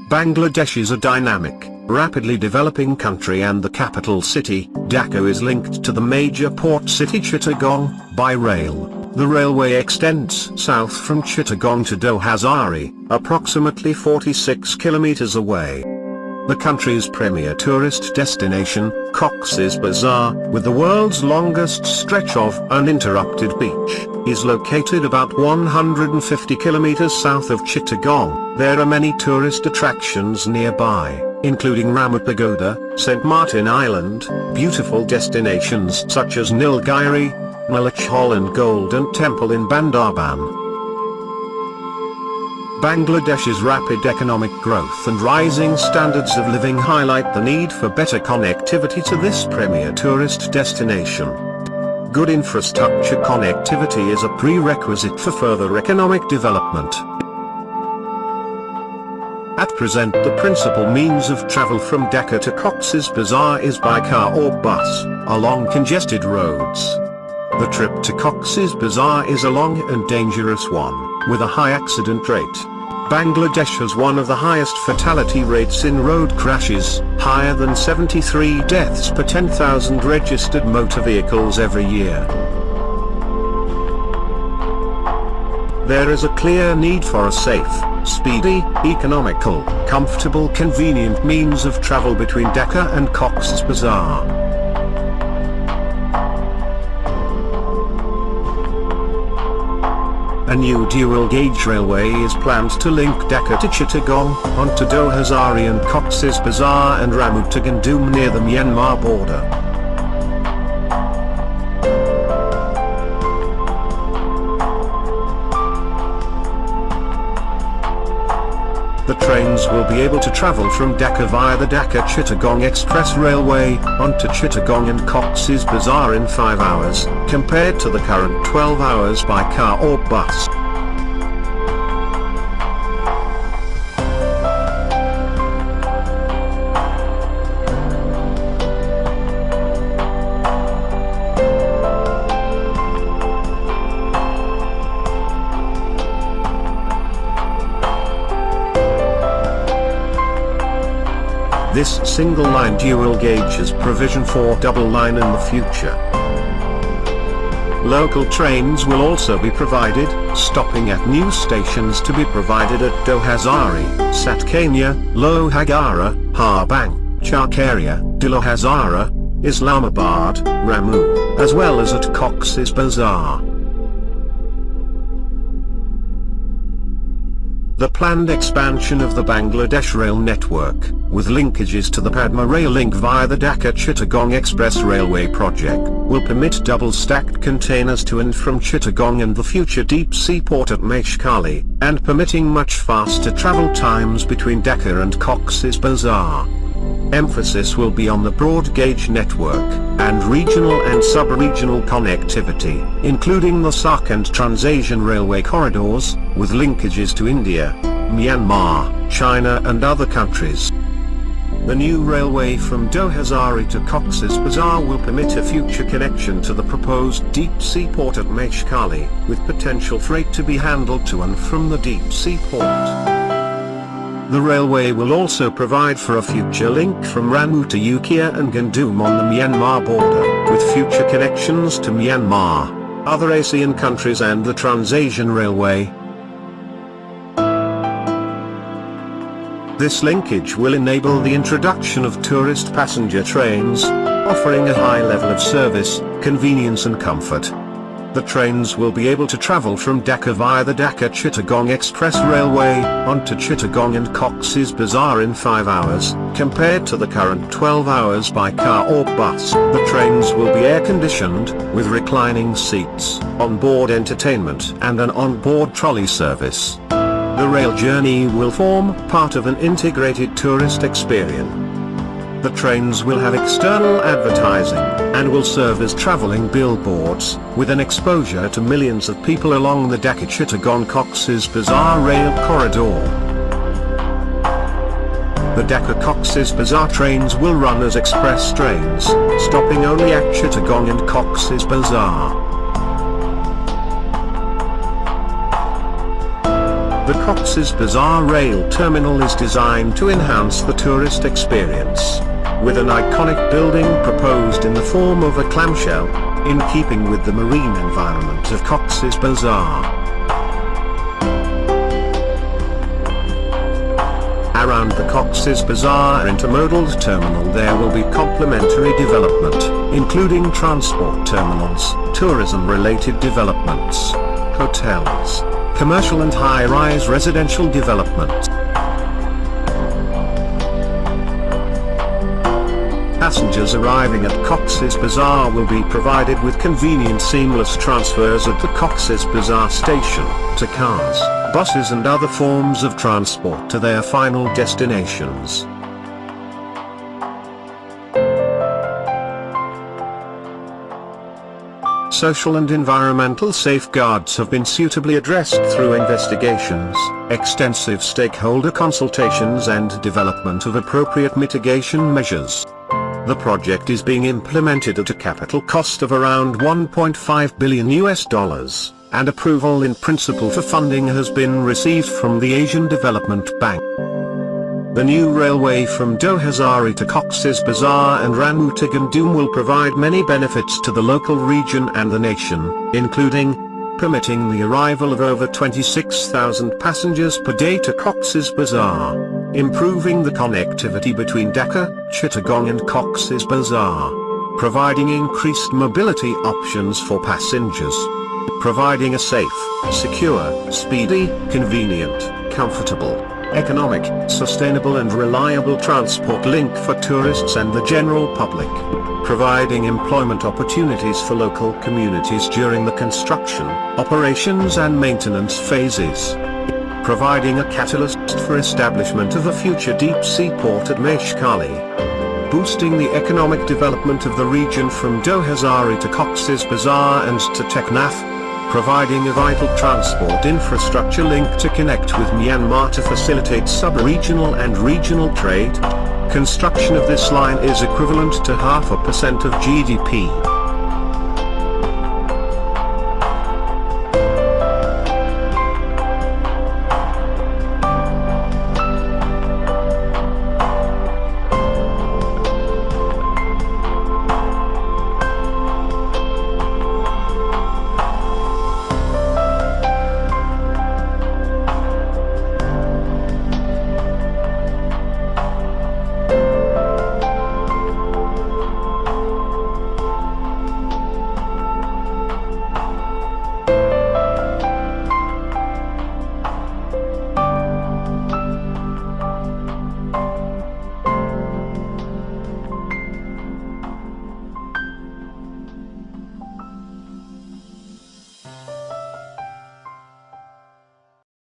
Bangladesh is a dynamic, rapidly developing country, and the capital city, Dhaka, is linked to the major port city Chittagong by rail. The railway extends south from Chittagong to Dohazari, approximately 46 kilometers away. The country's premier tourist destination, Cox's Bazar, with the world's longest stretch of uninterrupted beach, is located about 150 kilometers south of Chittagong. There are many tourist attractions nearby, including Ramu Pagoda, St. Martin Island, beautiful destinations such as Nilgiri, Nilachal and Golden Temple in Bandarban. Bangladesh's rapid economic growth and rising standards of living highlight the need for better connectivity to this premier tourist destination. Good infrastructure connectivity is a prerequisite for further economic development. At present, the principal means of travel from Dhaka to Cox's Bazar is by car or bus, along congested roads. The trip to Cox's Bazar is a long and dangerous one, with a high accident rate. Bangladesh has one of the highest fatality rates in road crashes, higher than 73 deaths per 10,000 registered motor vehicles every year. There is a clear need for a safe, speedy, economical, comfortable, convenient means of travel between Dhaka and Cox's Bazar. A new dual-gauge railway is planned to link Dhaka to Chittagong, onto Dohazari and Cox's Bazar and Ramu to Gandum near the Myanmar border. The trains will be able to travel from Dhaka via the Dhaka-Chittagong Express Railway, onto Chittagong and Cox's Bazar in 5 hours, compared to the current 12 hours by car or bus. This single-line dual-gauge has provision for double-line in the future. Local trains will also be provided, stopping at new stations to be provided at Dohazari, Satkania, Lohagara, Harbang, Charkaria, Dilohazara, Islamabad, Ramu, as well as at Cox's Bazar. The planned expansion of the Bangladesh rail network, with linkages to the Padma rail link via the Dhaka-Chittagong Express Railway project, will permit double-stacked containers to and from Chittagong and the future deep-sea port at Meshkali, and permitting much faster travel times between Dhaka and Cox's Bazar. Emphasis will be on the broad-gauge network, and regional and sub-regional connectivity, including the SARC and Trans-Asian railway corridors, with linkages to India, Myanmar, China and other countries. The new railway from Dohazari to Cox's Bazar will permit a future connection to the proposed deep-sea port at Meshkali, with potential freight to be handled to and from the deep-sea port. The railway will also provide for a future link from Ramu to Ukia and Gandum on the Myanmar border, with future connections to Myanmar, other ASEAN countries and the Trans-Asian Railway. This linkage will enable the introduction of tourist passenger trains, offering a high level of service, convenience and comfort. The trains will be able to travel from Dhaka via the Dhaka-Chittagong Express Railway, onto Chittagong and Cox's Bazar in 5 hours, compared to the current 12 hours by car or bus. The trains will be air-conditioned, with reclining seats, on-board entertainment and an on-board trolley service. The rail journey will form part of an integrated tourist experience. The trains will have external advertising, and will serve as traveling billboards, with an exposure to millions of people along the Dhaka-Chittagong Cox's Bazar rail corridor. The Dhaka-Cox's Bazar trains will run as express trains, stopping only at Chittagong and Cox's Bazar. The Cox's Bazar Rail Terminal is designed to enhance the tourist experience, with an iconic building proposed in the form of a clamshell, in keeping with the marine environment of Cox's Bazar. Around the Cox's Bazar Intermodal Terminal there will be complementary development, including transport terminals, tourism-related developments, hotels, commercial and high-rise residential development. Passengers arriving at Cox's Bazar will be provided with convenient seamless transfers at the Cox's Bazar station, to cars, buses and other forms of transport to their final destinations. Social and environmental safeguards have been suitably addressed through investigations, extensive stakeholder consultations and development of appropriate mitigation measures. The project is being implemented at a capital cost of around $1.5 billion, and approval in principle for funding has been received from the Asian Development Bank. The new railway from Dohazari to Cox's Bazar and Rannu to Gandum will provide many benefits to the local region and the nation, including permitting the arrival of over 26,000 passengers per day to Cox's Bazar, improving the connectivity between Dhaka, Chittagong and Cox's Bazar, providing increased mobility options for passengers, providing a safe, secure, speedy, convenient, comfortable, economic, sustainable and reliable transport link for tourists and the general public, providing employment opportunities for local communities during the construction, operations and maintenance phases, providing a catalyst for establishment of a future deep-sea port at Meshkali, boosting the economic development of the region from Dohazari to Cox's Bazar and to Teknaf, providing a vital transport infrastructure link to connect with Myanmar to facilitate sub-regional and regional trade. Construction of this line is equivalent to 0.5% of GDP.